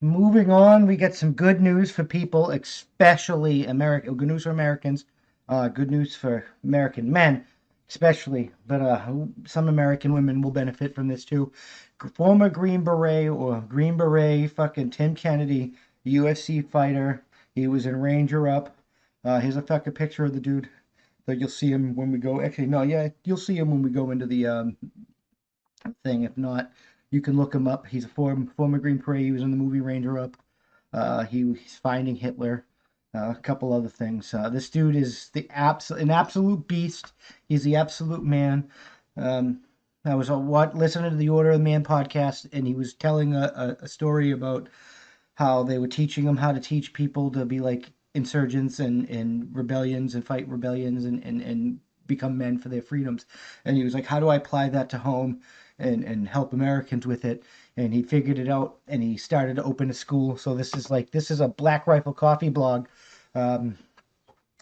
Moving on, we get some good news for people, especially American. Good news for Americans. Good news for American men, especially. But some American women will benefit from this too. Former Green Beret, fucking Tim Kennedy, UFC fighter. He was in Ranger Up. Here's a fucking picture of the dude. So you'll see him when we go. Actually, no, yeah, you'll see him when we go into the thing. If not, you can look him up. He's a former Green Beret. He was in the movie Ranger Up. He's finding Hitler. A couple other things. This dude is an absolute beast. He's the absolute man. I was listening to the Order of the Man podcast, and he was telling a story about how they were teaching him how to teach people to be like insurgents and rebellions and fight rebellions and become men for their freedoms. And he was like, how do I apply that to home and help Americans with it? And he figured it out, and he started to open a school. So this is a Black Rifle Coffee blog. Um,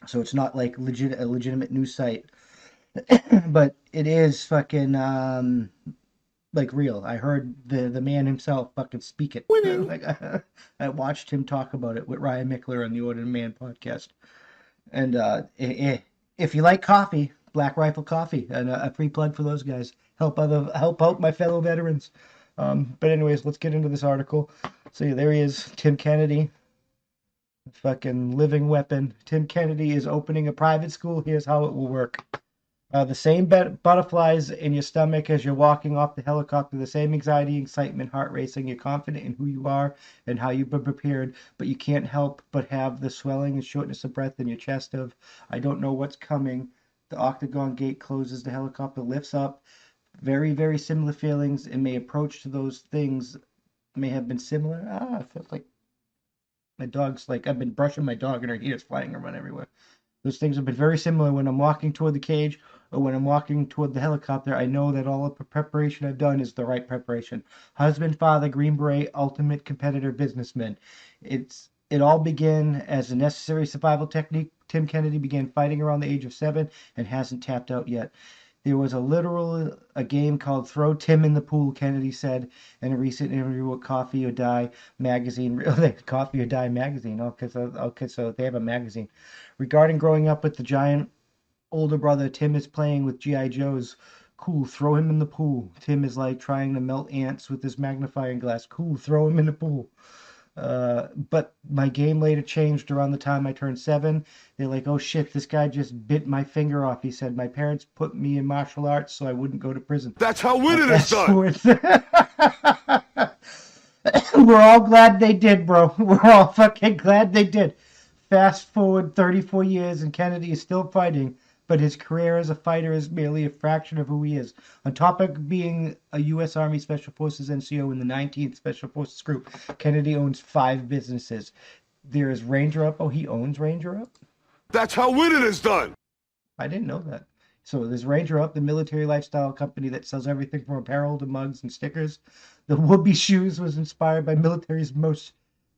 so it's not like a legitimate news site, but it is fucking like real. I heard the man himself fucking speak it. Winning. Like I watched him talk about it with Ryan Mickler on the Order Man podcast. And if you like coffee, Black Rifle Coffee, and a free plug for those guys. Help out my fellow veterans. But anyways, let's get into this article. So there he is, Tim Kennedy, fucking living weapon. Tim Kennedy is opening a private school. Here's how it will work. The same butterflies in your stomach as you're walking off the helicopter, the same anxiety, excitement, heart racing. You're confident in who you are and how you've been prepared, but you can't help but have the swelling and shortness of breath in your chest of, I don't know what's coming. The octagon gate closes, the helicopter lifts up. Very, very similar feelings and may approach to those things may have been similar. I feel like my dog's like, I've been brushing my dog and her hair's flying around everywhere. Those things have been very similar when I'm walking toward the cage or when I'm walking toward the helicopter. I know that all the preparation I've done is the right preparation. Husband, father, Green Beret, ultimate competitor, businessman. It all began as a necessary survival technique. Tim Kennedy began fighting around the age of 7 and hasn't tapped out yet. There was a game called Throw Tim in the Pool, Kennedy said in a recent interview with Coffee or Die magazine. Coffee or Die magazine. Okay, so they have a magazine. Regarding growing up with the giant older brother, Tim is playing with G.I. Joes. Cool, throw him in the pool. Tim is like trying to melt ants with his magnifying glass. Cool, throw him in the pool. But my game later changed around the time I turned 7. They're like, oh shit, this guy just bit my finger off. He said, my parents put me in martial arts so I wouldn't go to prison. That's how winning is done. We're all glad they did, bro. We're all fucking glad they did. Fast forward 34 years and Kennedy is still fighting, but his career as a fighter is merely a fraction of who he is. On top of being a U.S. Army Special Forces NCO in the 19th Special Forces Group, Kennedy owns 5 businesses. There is Ranger Up. Oh, he owns Ranger Up? That's how winning is done. I didn't know that. So there's Ranger Up, the military lifestyle company that sells everything from apparel to mugs and stickers. The Whoopee shoes was inspired by military's most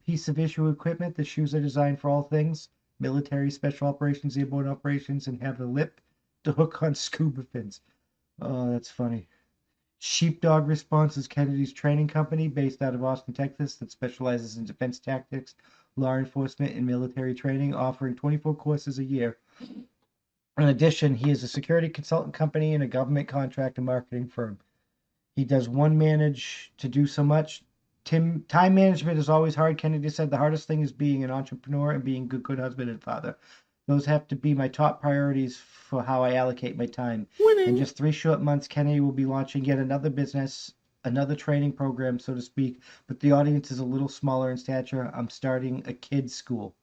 piece of issue equipment. The shoes are designed for all things military, special operations, airborne operations, and have the lip to hook on scuba fins. Oh, that's funny. Sheepdog Response is Kennedy's training company based out of Austin, Texas, that specializes in defense tactics, law enforcement, and military training, offering 24 courses a year. In addition, he is a security consultant company and a government contract and marketing firm. He does manage to do so much. Time management is always hard. Kennedy said the hardest thing is being an entrepreneur and being a good husband and father. Those have to be my top priorities for how I allocate my time. Winning. In just 3 short months, Kennedy will be launching yet another business, another training program, so to speak, but the audience is a little smaller in stature. I'm starting a kids' school.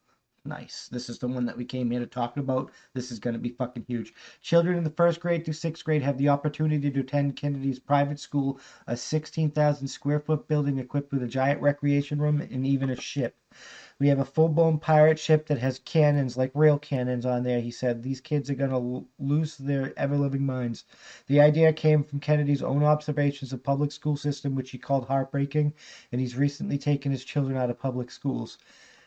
Nice. This is the one that we came here to talk about. This is going to be fucking huge. Children in the 1st grade through 6th grade have the opportunity to attend Kennedy's private school, a 16,000 square foot building equipped with a giant recreation room and even a ship. We have a full-blown pirate ship that has cannons, like rail cannons on there, he said. These kids are going to lose their ever-living minds. The idea came from Kennedy's own observations of public school system, which he called heartbreaking, and he's recently taken his children out of public schools.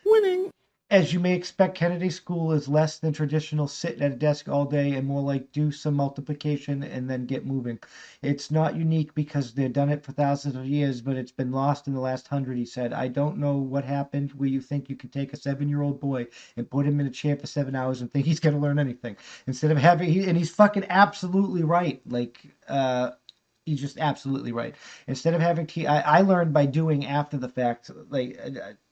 Winning. As you may expect, Kennedy School is less than traditional sit at a desk all day and more like do some multiplication and then get moving. It's not unique because they've done it for thousands of years, but it's been lost in the last 100, he said. I don't know what happened where you think you can take a 7-year-old boy and put him in a chair for 7 hours and think he's going to learn anything. Instead of having, and he's fucking absolutely right. He's just absolutely right. Instead of having I learned by doing after the fact.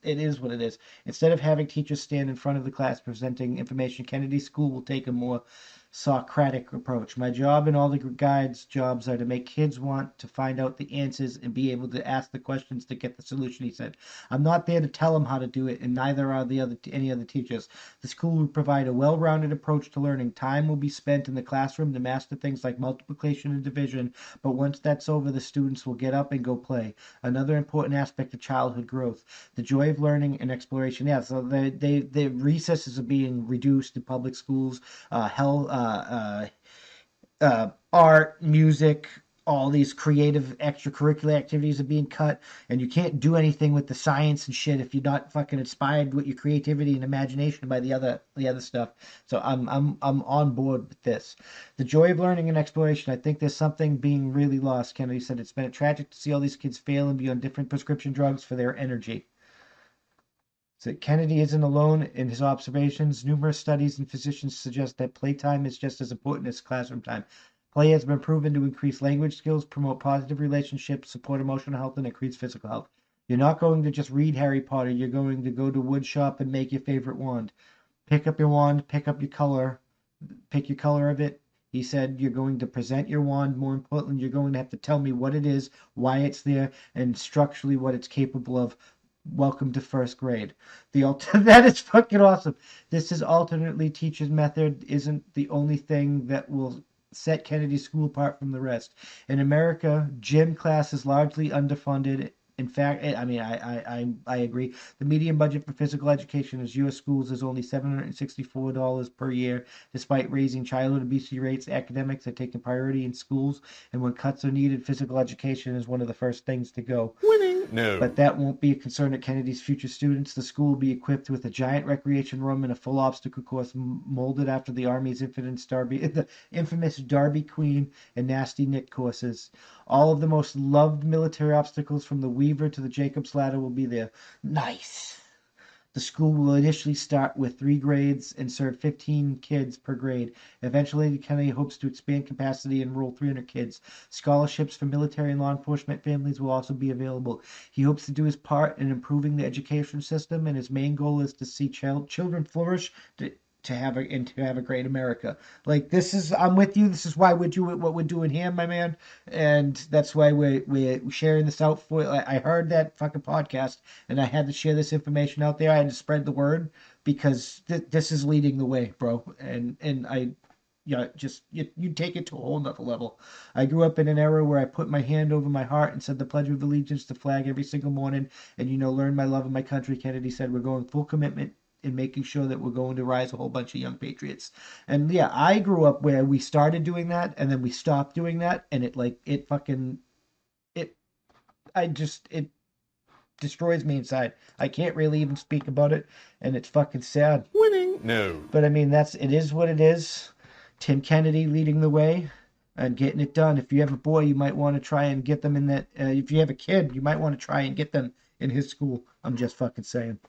It is what it is. Instead of having teachers stand in front of the class presenting information, Kennedy School will take a more Socratic approach. My job and all the guides' jobs are to make kids want to find out the answers and be able to ask the questions to get the solution, he said. I'm not there to tell them how to do it, and neither are any other teachers. The school will provide a well-rounded approach to learning. Time will be spent in the classroom to master things like multiplication and division, but once that's over, the students will get up and go play. Another important aspect of childhood growth, the joy of learning and exploration. Yeah, so the recesses are being reduced in public schools. Art, music, all these creative extracurricular activities are being cut, and you can't do anything with the science and shit if you're not fucking inspired with your creativity and imagination by the other stuff. So I'm on board with this. The joy of learning and exploration. I think there's something being really lost. Kennedy said it's been tragic to see all these kids fail and be on different prescription drugs for their energy. So Kennedy isn't alone in his observations. Numerous studies and physicians suggest that playtime is just as important as classroom time. Play has been proven to increase language skills, promote positive relationships, support emotional health, and increase physical health. You're not going to just read Harry Potter. You're going to go to wood shop and make your favorite wand. Pick up your wand, pick up your color, pick your color of it. He said you're going to present your wand. More importantly, you're going to have to tell me what it is, why it's there, and structurally what it's capable of. Welcome to first grade. That is fucking awesome. This is alternately teacher's method isn't the only thing that will set Kennedy School apart from the rest. In America, gym class is largely underfunded. In fact, I agree. The median budget for physical education in U.S. schools is only $764 per year, despite raising childhood obesity rates. Academics are taking priority in schools, and when cuts are needed, physical education is one of the first things to go. Winning? No. But that won't be a concern at Kennedy's future students. The school will be equipped with a giant recreation room and a full obstacle course molded after the Army's infamous Darby Queen and Nasty Nick courses. All of the most loved military obstacles from the Weaver to the Jacob's Ladder will be there. Nice. The school will initially start with 3 grades and serve 15 kids per grade. Eventually, Kennedy hopes to expand capacity and enroll 300 kids. Scholarships for military and law enforcement families will also be available. He hopes to do his part in improving the education system, and his main goal is to see children flourish to have a great America. I'm with you. This is why we're doing what we're doing here, my man, and that's why we're sharing this out for. I heard that fucking podcast, and I had to share this information out there. I had to spread the word because this is leading the way, bro. And I, just you take it to a whole nother level. I grew up in an era where I put my hand over my heart and said the Pledge of Allegiance to flag every single morning, and learn my love of my country. Kennedy said we're going full commitment in making sure that we're going to rise a whole bunch of young patriots. And yeah, I grew up where we started doing that and then we stopped doing that, and it destroys me inside. I can't really even speak about it, and it's fucking sad. Winning? No. But I mean, it is what it is. Tim Kennedy leading the way and getting it done. If you have a boy, you might want to try and get them in that. If you have a kid, you might want to try and get them in his school. I'm just fucking saying.